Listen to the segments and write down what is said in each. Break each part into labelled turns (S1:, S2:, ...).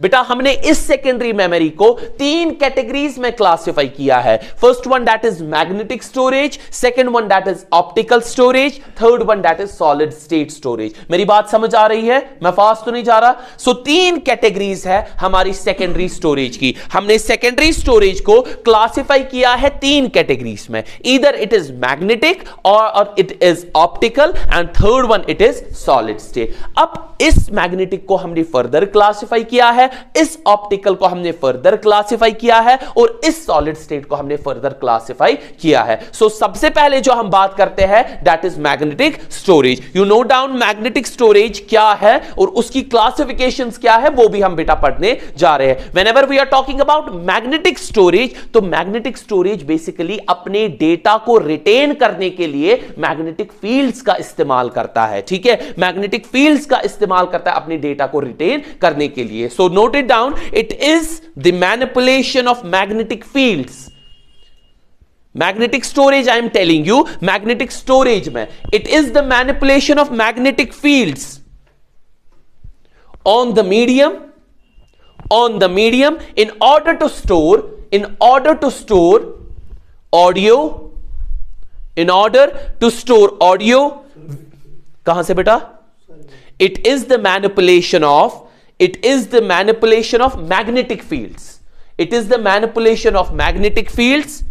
S1: बेटा हमने इस सेकेंडरी मेमोरी को 3 कैटेगरीज में क्लासिफाई किया है। First one that is magnetic storage, second one that is optical storage, third one that is solid state storage. मेरी बात समझ आ रही है? मैं फास्ट तो नहीं जा रहा? सो 3 कैटेगरीज है हमारी सेकेंडरी स्टोरेज की। हमने सेकेंडरी स्टोरेज को क्लासिफाई किया है 3 कैटेगरीज में, ईदर इट इज मैग्नेटिक और it is optical and third one it is solid state. अब इस मैग्नेटिक को हमने फर्दर क्लासिफाई किया है, इस ऑप्टिकल को हमने फर्दर क्लासिफाई किया है और इस सॉलिड स्टेट को हमने फर्दर क्लासिफाई किया है। सो सबसे पहले जो हम बात करते हैं that is magnetic storage. You note down magnetic storage क्या है और उसकी क्लासिफिकेशंस क्या है, वो भी हम बेटा पढ़ने जा रहे हैं। Whenever we are talking about magnetic storage, तो मैग्नेटिक स्टोरेज बेसिकली अपने डेटा को रिटेन करने के लिए मैग्नेटिक फील्ड्स का इस्तेमाल करता है। ठीक है, मैग्नेटिक फील्ड्स का इस्तेमाल करता है अपने डेटा को रिटेन करने के लिए। So note it down, it is the manipulation of magnetic fields. Magnetic storage I am telling you, magnetic storage में it is the manipulation of magnetic fields on the medium in order to store audio, in order to store audio। कहां से बेटा? it is the manipulation of magnetic fields, it is the manipulation of magnetic fields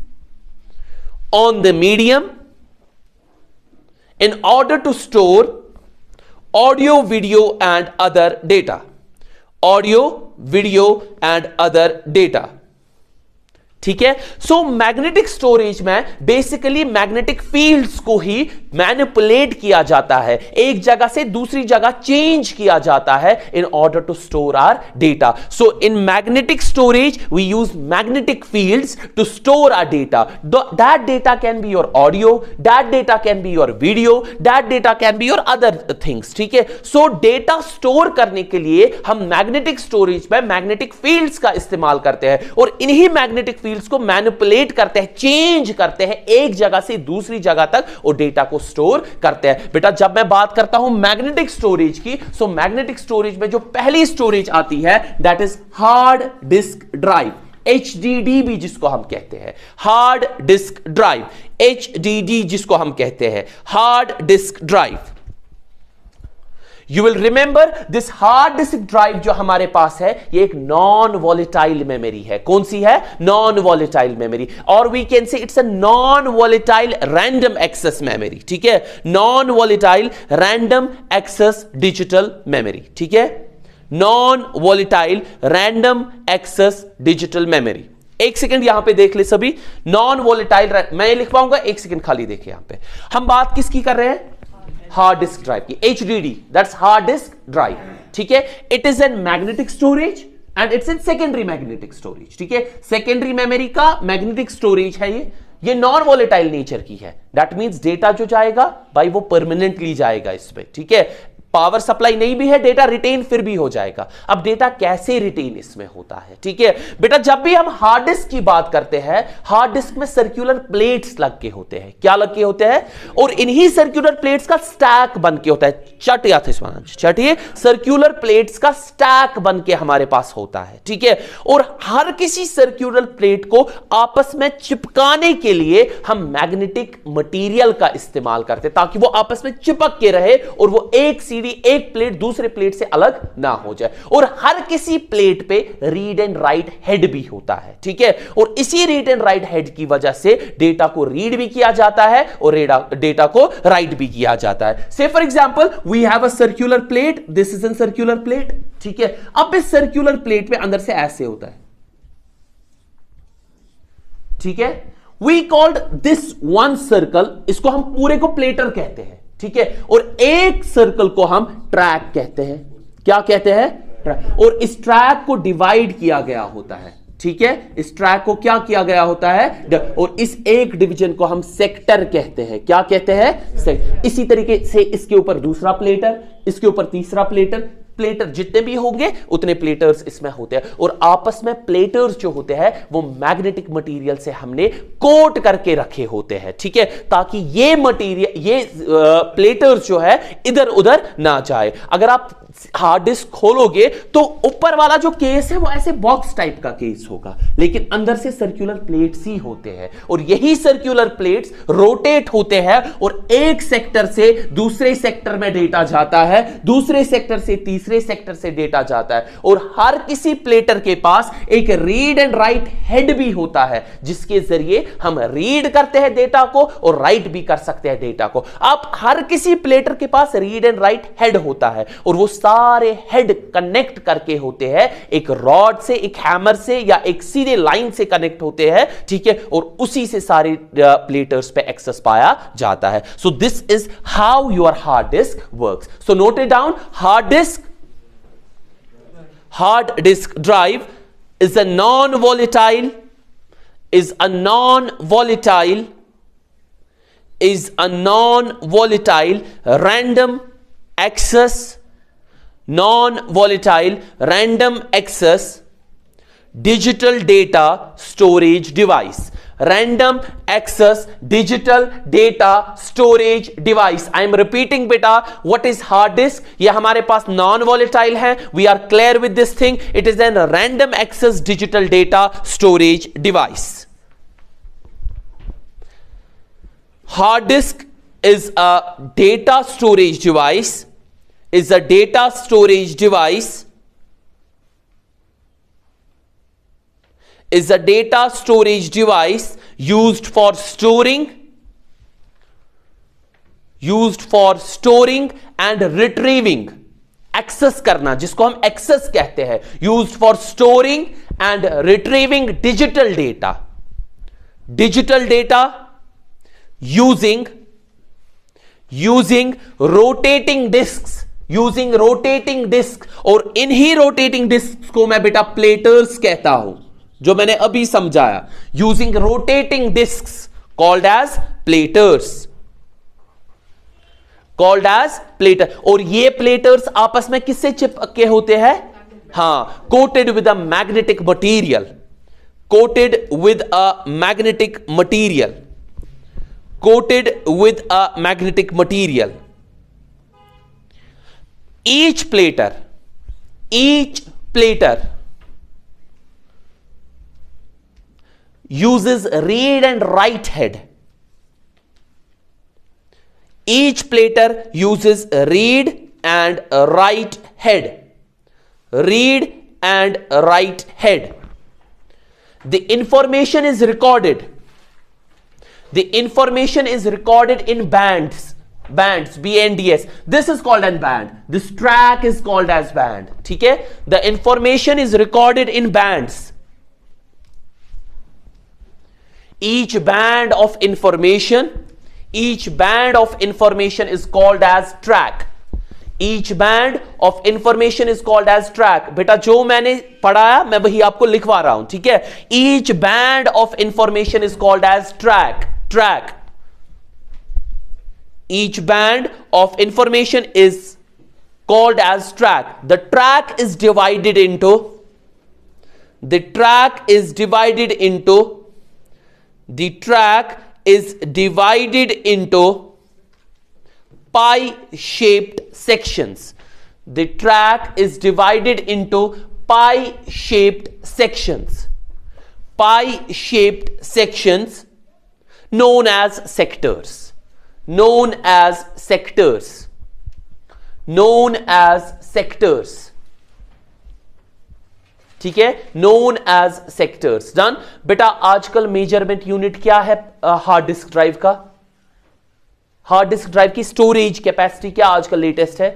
S1: on the medium in order to store audio, video and other data, audio, video and other data। ठीक है, so magnetic storage में basically magnetic fields को ही manipulate किया जाता है, एक जगह से दूसरी जगह चेंज किया जाता है in order to store our data. So in magnetic storage we use magnetic fields to store our data. That data can be your audio, that data can be your video, that data can be your other things. ठीक है, so data store करने के लिए हम magnetic storage में magnetic fields का इस्तेमाल करते हैं और इन्हीं मैग्नेटिक फील्ड्स को मैनिपुलेट करते हैं, चेंज करते हैं एक जगह से दूसरी जगह तक और डेटा को स्टोर करते हैं। बेटा जब मैं बात करता हूं मैग्नेटिक स्टोरेज की, सो मैग्नेटिक स्टोरेज में जो पहली स्टोरेज आती है that is hard disk drive, HDD भी जिसको हम कहते हैं, हार्ड डिस्क ड्राइव, HDD जिसको हम कहते हैं, hard disk drive. You will remember this hard disk drive जो हमारे पास है, ये एक नॉन वॉलेटाइल मेमोरी है। कौन सी है? नॉन वॉलेटाइल मेमोरी, और we can say it's a non volatile random access memory. ठीक है, non volatile random access digital memory. ठीक है, non volatile random access digital memory. एक सेकंड यहां पे देख ले सभी, नॉन वॉलेटाइल, मैं लिख पाऊंगा? एक सेकंड खाली देखिए, यहां पे हम बात किसकी कर रहे हैं? हार्ड डिस्क ड्राइव की, HDD, that's hard disk drive. ठीक है, it is N magnetic storage and it's an secondary magnetic storage. ठीक है, सेकेंडरी मेमोरी का मैग्नेटिक स्टोरेज है ये नॉन वॉलेटाइल नेचर की है। दैट मींस डेटा जो जाएगा भाई वो परमानेंटली जाएगा इसमें। ठीक है, पावर सप्लाई नहीं भी है, डेटा रिटेन फिर भी हो जाएगा। अब डेटा कैसे रिटेन इसमें होता है? ठीक है बेटा, जब भी हम हार्ड डिस्क की बात करते हैं, हार्ड डिस्क में सर्कुलर प्लेट्स लग के होते हैं। क्या लग के होते हैं? और इन्हीं सर्कुलर प्लेट्स का स्टैक बन के होता है। चटिए, सर्कुलर प्लेट्स का स्टैक बन के हमारे पास होता है। ठीक है, और हर किसी सर्कुलर प्लेट को आपस में चिपकाने के लिए हम मैग्नेटिक मटेरियल का इस्तेमाल करते हैं ताकि वो आपस में चिपक के रहे और वो एक प्लेट दूसरे प्लेट से अलग ना हो जाए। और हर किसी प्लेट पे रीड एंड राइट हेड भी होता है। ठीक है, और इसी रीड एंड राइट हेड की वजह से डेटा को रीड भी किया जाता है और डेटा को राइट भी किया जाता है। Say for example we have a circular plate, this is an circular plate. ठीक है, अब इस सर्कुलर प्लेट में अंदर से ऐसे होता है। ठीक है, we called this one circle, इसको हम पूरे को प्लेटर कहते हैं। ठीक है, और एक सर्कल को हम ट्रैक कहते हैं। क्या कहते हैं? ट्रैक। और इस ट्रैक को डिवाइड किया गया होता है। ठीक है, इस ट्रैक को क्या किया गया होता है? और इस एक डिवीजन को हम सेक्टर कहते हैं। क्या कहते हैं? इसी तरीके से इसके ऊपर दूसरा प्लेटर, इसके ऊपर तीसरा प्लेटर, प्लेटर जितने भी होंगे उतने प्लेटर्स इसमें होते हैं, और आपस में प्लेटर्स जो होते हैं वो मैग्नेटिक मटेरियल से हमने कोट करके रखे होते हैं, ठीक है, ताकि ये मटेरियल, ये प्लेटर्स जो है इधर उधर ना जाए। अगर आप हार्ड डिस्क खोलोगे तो ऊपर वाला जो केस है वो ऐसे बॉक्स टाइप का केस होगा, लेकिन अंदर से सर्कुलर प्लेट्स ही होते हैं, और यही सर्कुलर प्लेट्स रोटेट होते हैं और एक सेक्टर से दूसरे सेक्टर में डेटा जाता है, दूसरे सेक्टर से तीसरे सेक्टर से डेटा जाता है, और हर किसी प्लेटर के पास एक रीड एंड राइट हेड भी होता है, जिसके जरिए हम रीड करते हैं डेटा को और राइट भी कर सकते हैं डेटा को। अब हर किसी प्लेटर के पास रीड एंड राइट हेड होता है, और वो सारे हेड कनेक्ट करके होते हैं एक रॉड से, एक हैमर से, या एक सीधे लाइन से कनेक्ट होते हैं, ठीक है, और उसी से सारे प्लेटर्स पे एक्सेस पाया जाता है। So this is how your hard disk works. So note it down, hard disk drive is a non-volatile random access digital data storage device. Random access digital data storage device. I am repeating beta, what is hard disk? ये हमारे पास non volatile है, we are clear with this thing. It is a random access digital data storage device. Hard disk is a data storage device, used for storing and retrieving, access करना, जिसको हम access कहते हैं, used for storing and retrieving digital data using rotating disks, और इन्हीं rotating disc को मैं बेटा प्लेटर्स कहता हूं, जो मैंने अभी समझाया। Using rotating disk called as platters, और ये प्लेटर्स आपस में किससे चिपके होते हैं? हां, coated with a magnetic material. Each plater uses read and write head. Each plater uses read and write head. The information is recorded. In bands, BNDS. This is called as band. This track is called as band. ठीक है? The information is recorded in bands. Each band of information is called as track. बेटा जो मैंने पढ़ाया मैं वही आपको लिखवा रहा हूं, ठीक है? Each band of information is called as track. Each band of information is called as track. The track is divided into pie-shaped sections. The track is divided into pie-shaped sections known as sectors. ठीक है? known as sectors. Done? बेटा आजकल measurement unit क्या है hard disk drive का? Hard disk drive की storage capacity क्या आजकल लेटेस्ट है?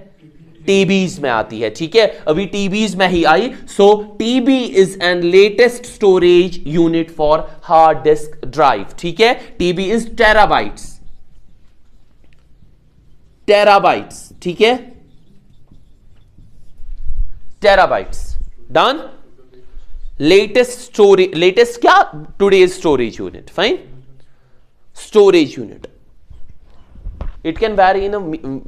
S1: टीबीज में आती है, ठीक है? अभी टीबीज में ही आई। So TB is an latest storage unit for hard disk drive, ठीक है? टीबी इज टेराबाइट्स, ठीक है? टेराबाइट्स। डन? लेटेस्ट क्या? Today's storage unit. Fine, storage unit it can vary in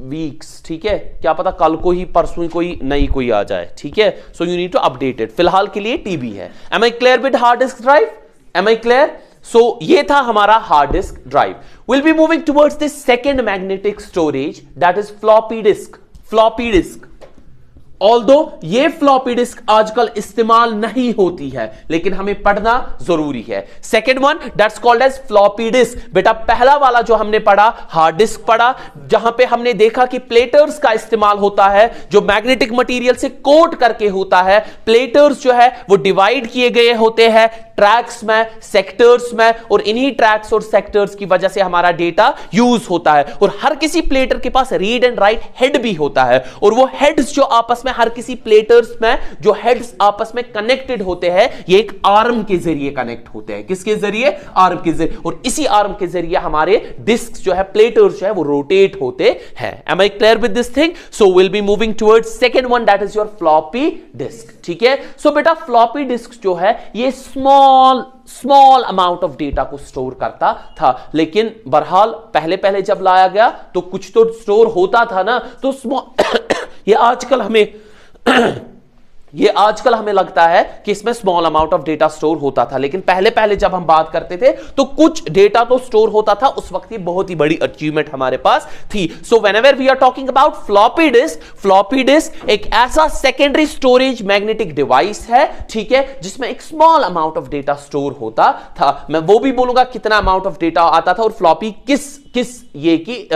S1: weeks, ठीक है, क्या पता कल को ही परसों ही कोई नई कोई आ जाए, ठीक है, so you need to update it. फिलहाल के लिए टीबी है। Am I clear with hard disk drive? Am I clear? सो ये था हमारा hard disk drive. Will be moving towards this second magnetic storage, that is floppy disk. Floppy disk, although ये floppy disk आजकल इस्तेमाल नहीं होती है, लेकिन हमें पढ़ना जरूरी है। Second one that's called as floppy disk. बेटा पहला वाला जो हमने पढ़ा हार्ड डिस्क पढ़ा, जहां पे हमने देखा कि प्लेटर्स का इस्तेमाल होता है, जो मैग्नेटिक मटेरियल से कोट करके होता है। प्लेटर्स जो है वो डिवाइड किए गए होते हैं ट्रैक्स में, सेक्टर्स में, और इन्हीं ट्रैक्स और सेक्टर्स की वजह से हमारा डेटा यूज होता है। और हर किसी प्लेटर के पास रीड एंड राइट हेड भी होता है, और वो हेड्स जो आपस में हर किसी प्लेटर्स में जो हेड्स आपस में कनेक्टेड होते हैं, ये एक आर्म के जरिए कनेक्ट होते हैं। किसके जरिए? आर्म के जरिए। और इसी आर्म के जरिए हमारे डिस्क जो है, प्लेटर्स जो है वो रोटेट होते हैं। Am I clear with this thing? So will be moving towards second one, that is your floppy disk, ठीक है। सो बेटा फ्लॉपी डिस्क जो है ये स्मॉल अमाउंट ऑफ डेटा को स्टोर करता था, लेकिन बहरहाल पहले पहले जब लाया गया तो कुछ तो स्टोर होता था ना, तो स्मॉल ये आजकल हमें लगता है कि इसमें small amount of data store होता था, लेकिन पहले पहले जब हम बात करते थे तो कुछ डेटा तो स्टोर होता था। उस वक्त ये बहुत ही बड़ी अचीवमेंट हमारे पास थी। So whenever we are talking about floppy disk एक ऐसा सेकेंडरी स्टोरेज मैग्नेटिक डिवाइस है, ठीक है, जिसमें एक small amount of data store होता था। मैं वो भी बोलूंगा कितना अमाउंट ऑफ डेटा आता था, और फ्लॉपी किस ये की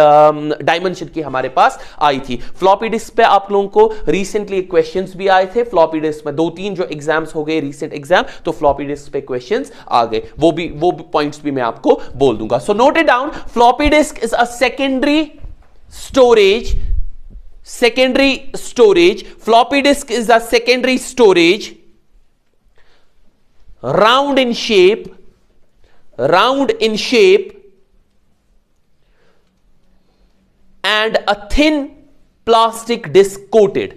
S1: डायमेंशन की हमारे पास आई थी। फ्लॉपी डिस्क पे आप लोगों को रिसेंटली क्वेश्चंस भी आए थे। फ्लॉपी डिस्क में 2-3 जो एग्जाम्स हो गए रिसेंट एग्जाम, तो फ्लॉपी डिस्क पे क्वेश्चंस आ गए। वो भी पॉइंट्स भी मैं आपको बोल दूंगा। So note it down, floppy disk is a secondary storage. Floppy disk is a secondary storage, round in shape and a thin plastic disc coated,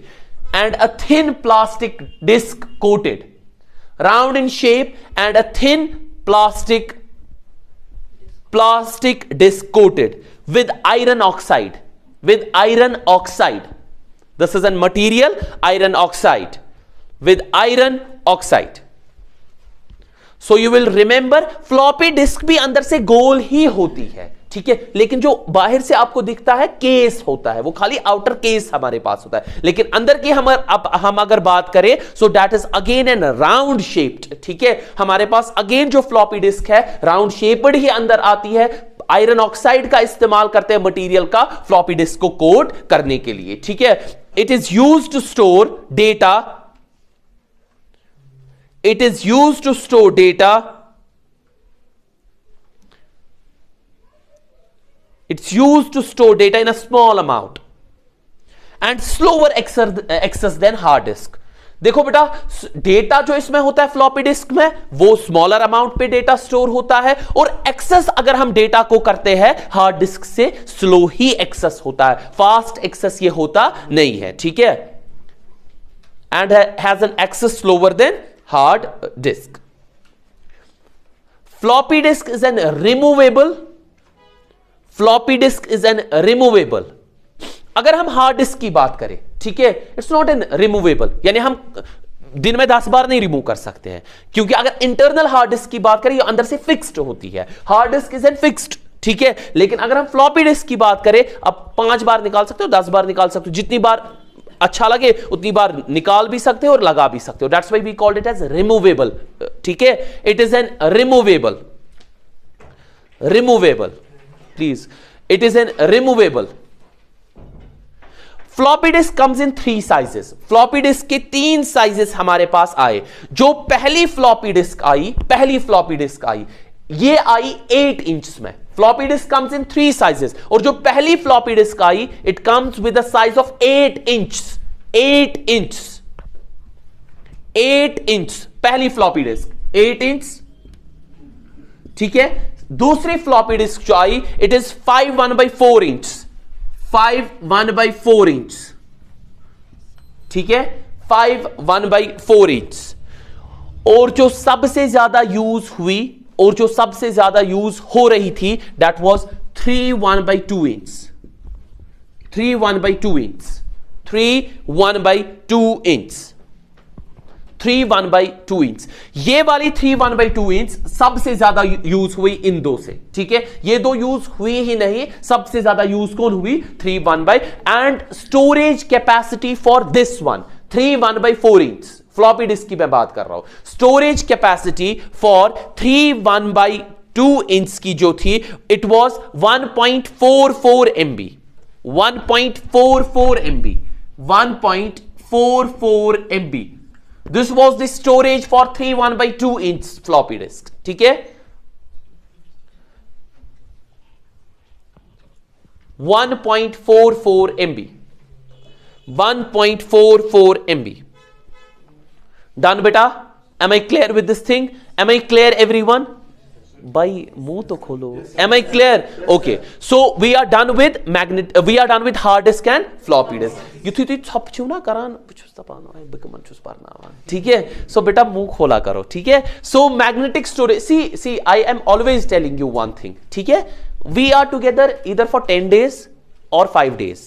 S1: round in shape and a thin plastic disc coated with iron oxide. This is a material, iron oxide, with iron oxide. So you will remember floppy disk भी अंदर से गोल ही होती है, ठीक है, लेकिन जो बाहर से आपको दिखता है केस होता है, वो खाली आउटर केस हमारे पास होता है, लेकिन अंदर की हम अगर बात करें so that is again an round shaped, ठीक है। हमारे पास अगेन जो फ्लॉपी डिस्क है राउंड शेप्ड ही अंदर आती है। आयरन ऑक्साइड का इस्तेमाल करते हैं मटेरियल का फ्लॉपी डिस्क को कोट करने के लिए, ठीक है। It is used to store data, It's used to store data in a small amount and slower access than hard disk. देखो बेटा, डेटा जो इसमें होता है फ्लॉपी डिस्क में वो स्मॉलर अमाउंट पे डेटा स्टोर होता है, और एक्सेस अगर हम डेटा को करते हैं हार्ड डिस्क से स्लो ही एक्सेस होता है, फास्ट एक्सेस ये होता नहीं है, ठीक है, and has an access slower than hard disk. Floppy disk is an removable, floppy disk is an removable. अगर हम हार्ड डिस्क की बात करें, ठीक है, इट्स नॉट एन रिमूवेबल, यानी हम दिन में 10 बार नहीं रिमूव कर सकते हैं, क्योंकि अगर इंटरनल हार्ड डिस्क की बात करें ये अंदर से फिक्स्ड होती है. Hard disk is N fixed, ठीक है, लेकिन अगर हम फ्लॉपी डिस्क की बात करें, अब 5 बार निकाल सकते हो, 10 बार निकाल सकते हो, जितनी बार अच्छा लगे उतनी बार निकाल भी सकते हो और लगा भी सकते हो. That's why we called it as removable, ठीक है. It is an removable, removable, please, it is an removable. Floppy disk comes in 3 sizes. Floppy disk के 3 साइजेस हमारे पास आए. जो पहली फ्लॉपी डिस्क आई, ये आई 8 इंच में. Floppy disk comes in 3 sizes, और जो पहली floppy disk I it comes with the size of 8 inch. 8 inch पहली फ्लॉपी डिस्क, 8 इंच, ठीक है. दूसरी फ्लॉपी डिस्क जो आई इट इज 5 1/4 इंच, 5 1/4 इंच, ठीक है, 5 1/4 इंच. और जो सबसे ज्यादा यूज हुई और जो सबसे ज्यादा यूज हो रही थी that was 3 1/2 inch, 3 1/2 inch, 3 1/2 inch, 3 1/2 inch. ये वाली 3 1/2 इंच सबसे ज्यादा यूज हुई इन दो से, ठीक है। ये दो यूज हुई ही नहीं, सबसे ज्यादा यूज कौन हुई? 3 1/, and storage capacity for this one 3 1/4 inch, floppy disk की मैं बात कर रहा हूं। स्टोरेज कैपेसिटी फॉर 3 1/2 इंच की जो थी, it was 1.44 MB, 1.44 MB, 1.44 MB। This was the storage for 3 1/2 inch floppy disk, ठीक है। 1.44 MB, 1.44 MB। Done बेटा? Am I clear with this thing? Am I clear everyone? भाई मुंह तो खोलो। Am I clear? Okay. So we are done with we are done with hard disk and floppy disk. युथी छप छुना करान पुछुस तपानो आई Bikman छुस परनावा, ठीक है। So बेटा मुंह खोला करो, ठीक है। So magnetic storage, see I am always telling you one thing, ठीक है। We are together either for 10 days or 5 days.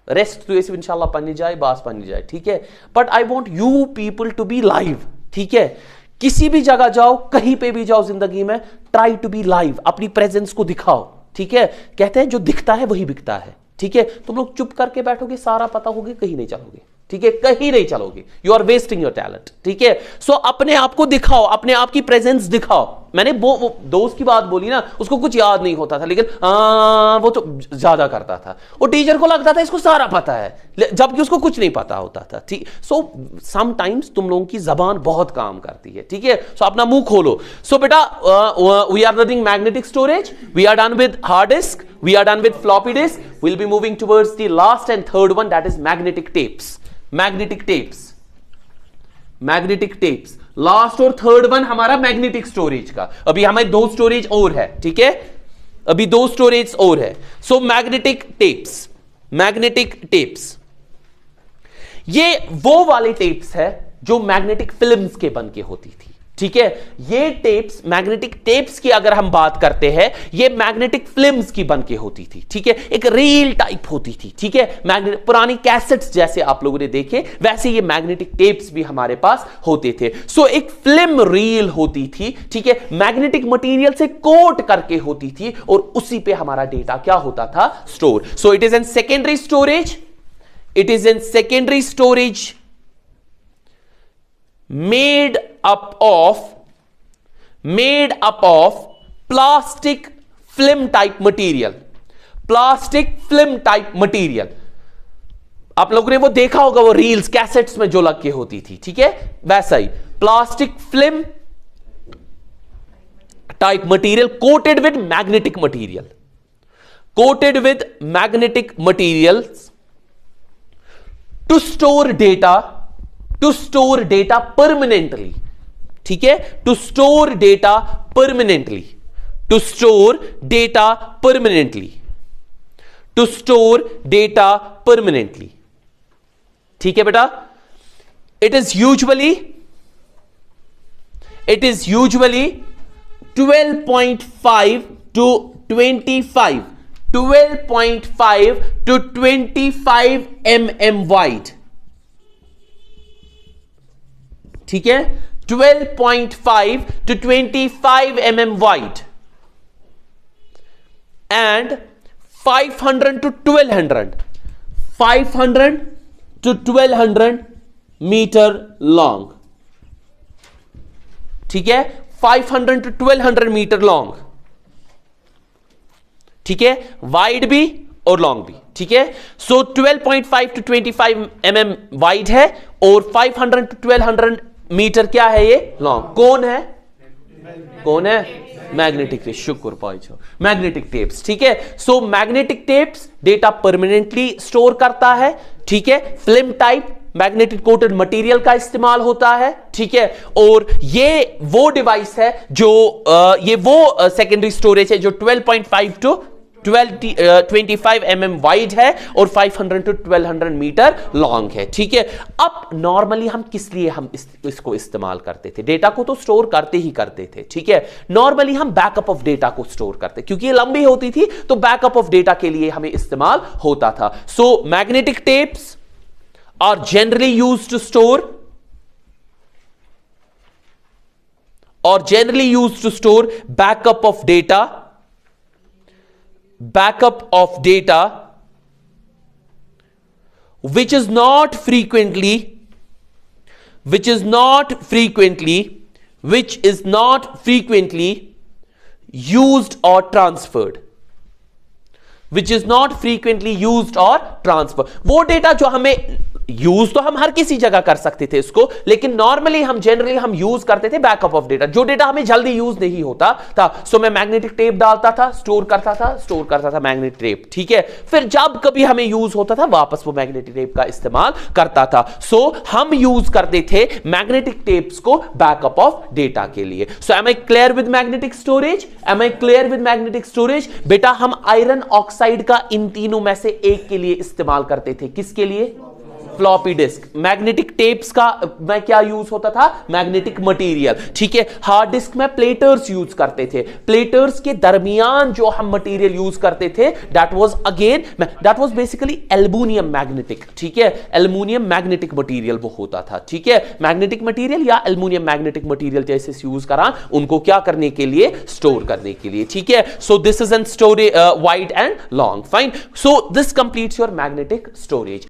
S1: Rest तो ऐसे इंशाल्लाह पन्नी जाए, बास पन्नी जाए, ठीक है। But I want you people to be live, ठीक है। किसी भी जगह जाओ, कहीं पे भी जाओ जिंदगी में, ट्राई टू बी लाइव, अपनी प्रेजेंस को दिखाओ, ठीक है। कहते हैं जो दिखता है वही बिकता है, ठीक है। तुम लोग चुप करके बैठोगे, सारा पता होगे, कहीं नहीं चलोगे, ठीक है, कहीं नहीं चलोगे। You are wasting your talent, ठीक है। सो अपने आप को दिखाओ, अपने आप की प्रेजेंस दिखाओ। मैंने वो दोस्त की बात बोली ना, उसको कुछ याद नहीं होता था, लेकिन वो तो ज्यादा करता था। वो टीचर को लगता था इसको सारा पता है, जबकि उसको कुछ नहीं पता होता था, ठीक। सो समटाइम्स तुम लोगों की जबान बहुत काम करती है, ठीक है। सो अपना मुंह खोलो। सो बेटा we are running magnetic storage, we are done with hard disk, we are done with floppy disk, will be moving towards the last and third one, that is magnetic tapes. Magnetic tapes, magnetic tapes last और third one हमारा magnetic storage का। अभी हमारे 2 storage और है, ठीक है, अभी 2 स्टोरेज और है। सो मैग्नेटिक टेप्स, मैग्नेटिक टेप्स ये वो वाले टेप्स है जो मैग्नेटिक फिल्म्स के बन के होती थी, ठीक है। ये टेप्स, मैग्नेटिक टेप्स की अगर हम बात करते हैं, ये मैग्नेटिक फिल्म्स की बन के होती थी, ठीक है। एक रील टाइप होती थी, ठीक है। मैग्नेटिक पुरानी कैसेट्स जैसे आप लोगों ने देखे, वैसे ये मैग्नेटिक टेप्स भी हमारे पास होते थे। सो एक फिल्म रील होती थी, ठीक है, मैग्नेटिक मटेरियल से कोट करके होती थी, और उसी पे हमारा डेटा क्या होता था? Store. So it is N secondary storage, it is N secondary storage made up of plastic film type material, plastic film type material। आप लोगों ने वो देखा होगा, वो रील्स कैसेट्स में जो लग के होती थी, ठीक है, वैसा ही plastic film type material coated with magnetic material, coated with magnetic materials to store data, to store data permanently, ठीक है, to store data permanently, to store data permanently, to store data permanently, ठीक है बेटा। It is usually 12.5 to 25, 12.5 to 25 mm wide, ठीक है, 12.5 to 25 mm wide and 500 to 1200 meter long, ठीक है, 500 to 1200 metre long, ठीक है, वाइड भी और लॉन्ग भी, ठीक है। सो 12.5 to 25 mm वाइड है और 500 to 1200 मीटर क्या है ये? लॉन्ग। कौन है? कौन है? Magnetic tapes. शुक्र पाइछो, मैग्नेटिक टेप्स, ठीक है। सो magnetic tapes data permanently store करता है, ठीक है। Film type magnetic coated material का इस्तेमाल होता है, ठीक है। और ये वो डिवाइस है जो ये वो सेकेंडरी स्टोरेज है जो 12.5 to 25 mm वाइड है और 500 to 1200 मीटर लॉन्ग है, ठीक है। अब नॉर्मली हम किस लिए हम इसको इस्तेमाल करते थे? डेटा को तो स्टोर करते ही करते थे, ठीक है। नॉर्मली हम बैकअप ऑफ डेटा को स्टोर करते, क्योंकि ये लंबी होती थी तो बैकअप ऑफ डेटा के लिए हमें इस्तेमाल होता था। So magnetic tapes are generally used to store backup of data which is not frequently used or transferred, वो डेटा जो हमें यूज तो हम हर किसी जगह कर सकते थे इसको, लेकिन नॉर्मली हम जनरली हम यूज करते थे बैकअप ऑफ डेटा, जो डेटा हमें जल्दी यूज नहीं होता था। सो मैं मैग्नेटिक टेप डालता था, स्टोर करता था मैग्नेटिक टेप, ठीक है। फिर जब कभी हमें यूज होता था वापस वो मैग्नेटिक टेप का इस्तेमाल करता था। सो हम यूज करते थे मैग्नेटिक टेप्स को बैकअप ऑफ डेटा के लिए। So am I clear with magnetic storage? बेटा हम आयरन ऑक्साइड का इन तीनों में से एक के लिए इस्तेमाल करते थे। किसके लिए? Floppy disk. मैग्नेटिक टेप्स का मैं क्या यूज होता था? मैग्नेटिक मटेरियल, ठीक है। हार्ड डिस्क में प्लेटर्स यूज करते थे। प्लेटर्स के दरमियान जो हम मटेरियल यूज करते थे that was basically aluminium magnetic, ठीक है। एल्युमिनियम मैग्नेटिक मटेरियल वो होता था, ठीक है। मैग्नेटिक मटेरियल या एल्युमिनियम मैग्नेटिक मटेरियल जैसे यूज करा उनको क्या करने के लिए? स्टोर करने के लिए, ठीक है। So this is N storage wide and long, fine. So this completes your magnetic storage.